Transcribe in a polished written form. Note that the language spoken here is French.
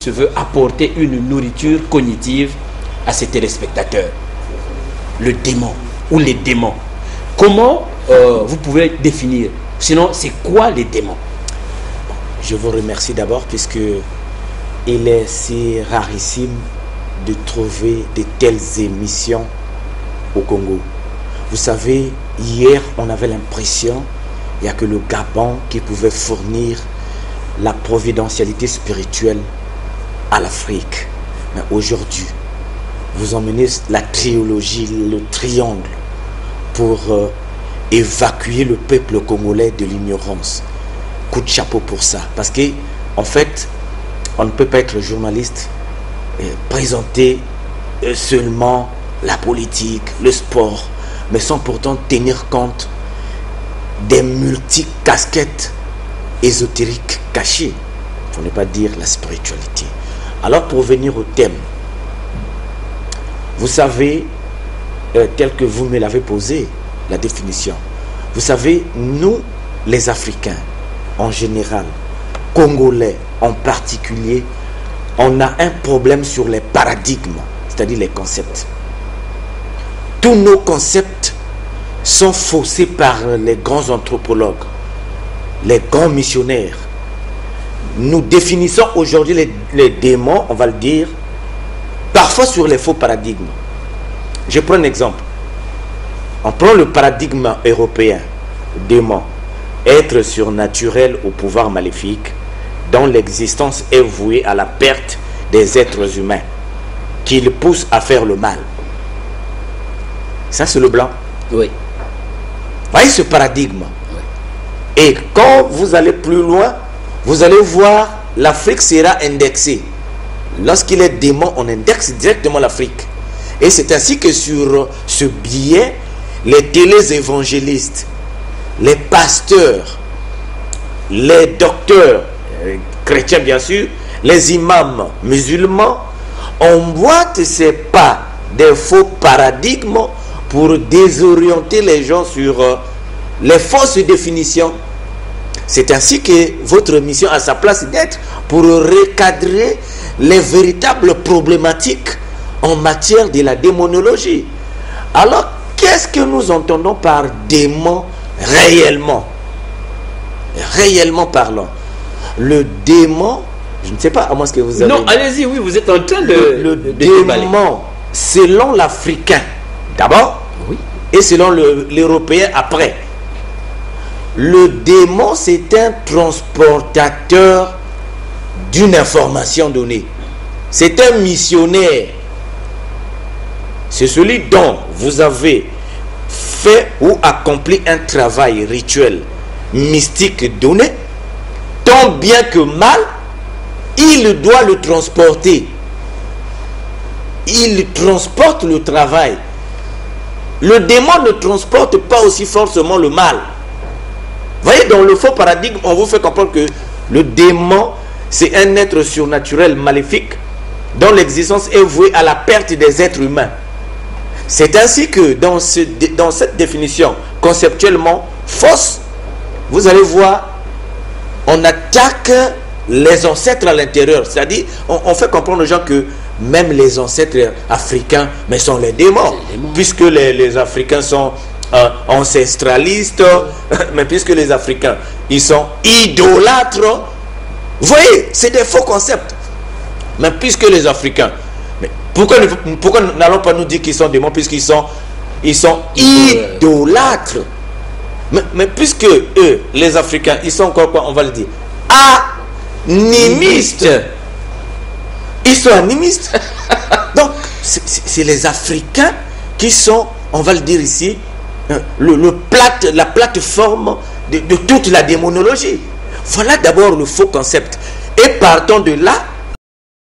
se veut apporter une nourriture cognitive à ses téléspectateurs. Le démon ou les démons. Comment vous pouvez définir? Sinon, c'est quoi les démons? Je vous remercie d'abord puisque il est si rarissime de trouver de telles émissions au Congo. Vous savez, hier, on avait l'impression il n'y a que le Gabon qui pouvait fournir la providentialité spirituelle à l'Afrique. Mais aujourd'hui, vous emmenez la trilogie, le triangle, pour évacuer le peuple congolais de l'ignorance. Coup de chapeau pour ça. Parce que, en fait, on ne peut pas être journaliste et présenter seulement la politique, le sport, mais sans pourtant tenir compte des multi-casquettes ésotériques cachées, pour ne pas dire la spiritualité. Alors, pour venir au thème, vous savez, tel que vous me l'avez posé, la définition, vous savez, nous, les Africains, en général, Congolais en particulier, on a un problème sur les paradigmes, c'est-à-dire les concepts. Tous nos concepts sont faussés par les grands anthropologues, les grands missionnaires. Nous définissons aujourd'hui les démons, on va le dire, parfois sur les faux paradigmes. Je prends un exemple. On prend le paradigme européen, démon, être surnaturel au pouvoir maléfique, dont l'existence est vouée à la perte des êtres humains, qui le pousse à faire le mal. Ça, c'est le blanc. Oui. Voyez ce paradigme. Oui. Et quand vous allez plus loin, vous allez voir, l'Afrique sera indexée. Lorsqu'il est démon, on indexe directement l'Afrique. Et c'est ainsi que sur ce billet, les télésévangélistes, les pasteurs, les docteurs, chrétiens bien sûr, les imams musulmans, emboîtent ces pas des faux paradigmes pour désorienter les gens sur les fausses définitions. C'est ainsi que votre mission a sa place d'être pour recadrer les véritables problématiques en matière de la démonologie. Alors, qu'est-ce que nous entendons par démon réellement? Réellement parlant. Le démon, je ne sais pas, à moins que vous avez... Non, allez-y, oui, vous êtes en train de... Le démon, selon l'Africain, d'abord, oui, et selon l'Européen après. Le démon, c'est un transportateur d'une information donnée. C'est un missionnaire. C'est celui dont vous avez fait ou accompli un travail rituel mystique donné, tant bien que mal, il doit le transporter. Il transporte le travail. Le démon ne transporte pas aussi forcément le mal. Vous voyez, dans le faux paradigme, on vous fait comprendre que le démon, c'est un être surnaturel maléfique dont l'existence est vouée à la perte des êtres humains. C'est ainsi que dans cette définition conceptuellement fausse, vous allez voir, on attaque les ancêtres à l'intérieur. C'est-à-dire, on fait comprendre aux gens que même les ancêtres africains, mais sont les démons. Puisque les Africains sont ancestralistes, mais puisque les Africains, ils sont idolâtres. Vous voyez, c'est des faux concepts. Mais puisque les Africains, mais pourquoi n'allons pas nous dire qu'ils sont démons, puisqu'ils sont idolâtres? Mais puisque eux, les Africains, ils sont encore quoi, on va le dire, animistes. Ils sont animistes. Donc, c'est les Africains qui sont, on va le dire ici, la plateforme de toute la démonologie. Voilà d'abord le faux concept. Et partant de là,